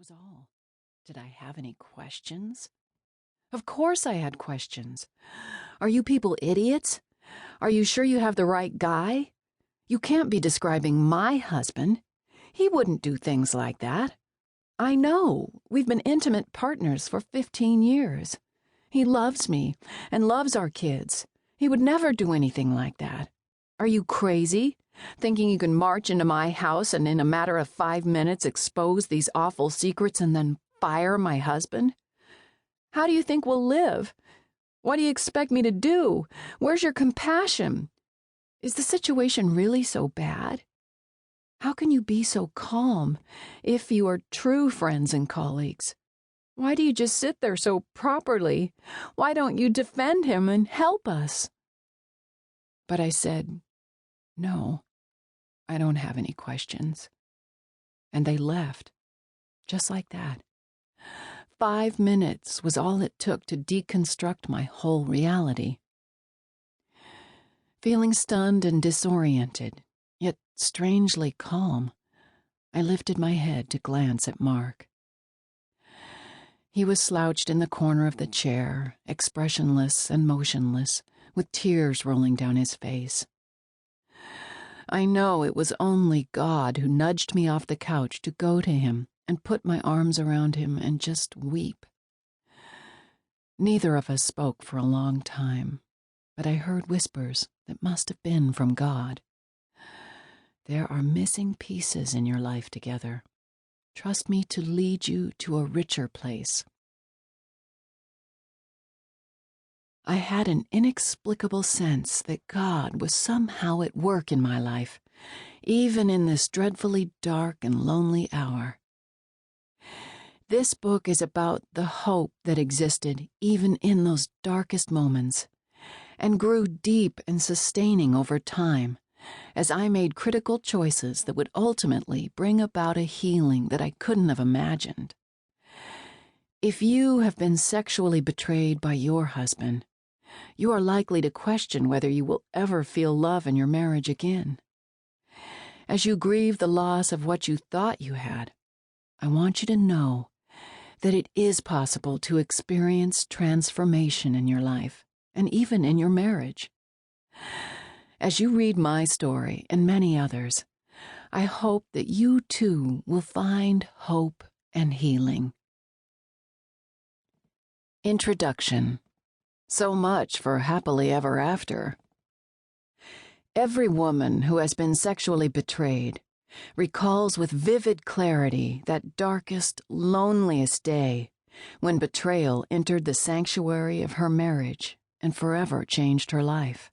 was all. Did I have any questions? Of course I had questions. Are you people idiots? Are you sure you have the right guy? You can't be describing my husband. He wouldn't do things like that. I know. We've been intimate partners for 15 years. He loves me and loves our kids. He would never do anything like that. Are you crazy? Thinking you can march into my house and in a matter of 5 minutes expose these awful secrets and then fire my husband? How do you think we'll live? What do you expect me to do? Where's your compassion? Is the situation really so bad? How can you be so calm if you are true friends and colleagues? Why do you just sit there so properly? Why don't you defend him and help us? But I said, no, I don't have any questions. And they left, just like that. 5 minutes was all it took to deconstruct my whole reality. Feeling stunned and disoriented, yet strangely calm, I lifted my head to glance at Mark. He was slouched in the corner of the chair, expressionless and motionless, with tears rolling down his face. I know it was only God who nudged me off the couch to go to him and put my arms around him and just weep. Neither of us spoke for a long time, but I heard whispers that must have been from God. There are missing pieces in your life together. Trust me to lead you to a richer place. I had an inexplicable sense that God was somehow at work in my life, even in this dreadfully dark and lonely hour. This book is about the hope that existed even in those darkest moments, and grew deep and sustaining over time as I made critical choices that would ultimately bring about a healing that I couldn't have imagined. If you have been sexually betrayed by your husband, you are likely to question whether you will ever feel love in your marriage again. As you grieve the loss of what you thought you had, I want you to know that it is possible to experience transformation in your life and even in your marriage. As you read my story and many others, I hope that you too will find hope and healing. Introduction. So much for happily ever after. Every woman who has been sexually betrayed recalls with vivid clarity that darkest, loneliest day when betrayal entered the sanctuary of her marriage and forever changed her life.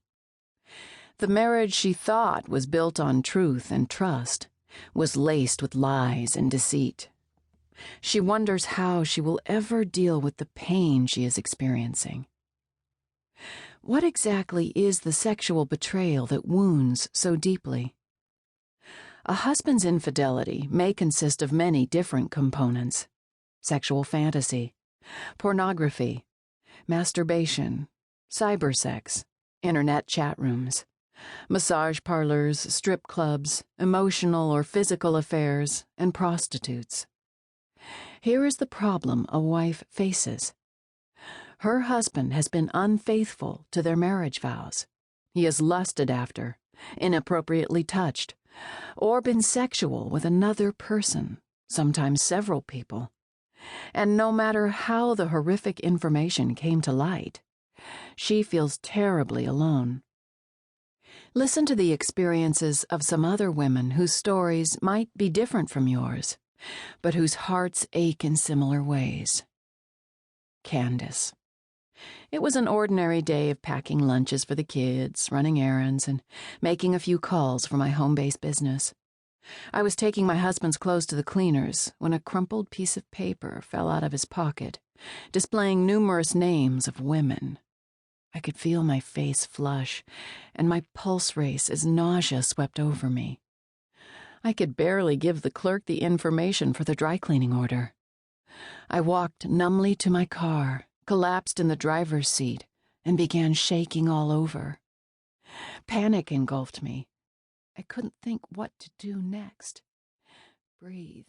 The marriage she thought was built on truth and trust was laced with lies and deceit. She wonders how she will ever deal with the pain she is experiencing. What exactly is the sexual betrayal that wounds so deeply? A husband's infidelity may consist of many different components: sexual fantasy, pornography, masturbation, cybersex, internet chat rooms, massage parlors, strip clubs, emotional or physical affairs, and prostitutes. Here is the problem a wife faces. Her husband has been unfaithful to their marriage vows. He has lusted after, inappropriately touched, or been sexual with another person, sometimes several people. And no matter how the horrific information came to light, she feels terribly alone. Listen to the experiences of some other women whose stories might be different from yours, but whose hearts ache in similar ways. Candace. It was an ordinary day of packing lunches for the kids, running errands, and making a few calls for my home-based business. I was taking my husband's clothes to the cleaners when a crumpled piece of paper fell out of his pocket, displaying numerous names of women. I could feel my face flush, and my pulse race as nausea swept over me. I could barely give the clerk the information for the dry cleaning order. I walked numbly to my car, collapsed in the driver's seat, and began shaking all over. Panic engulfed me. I couldn't think what to do next. Breathe.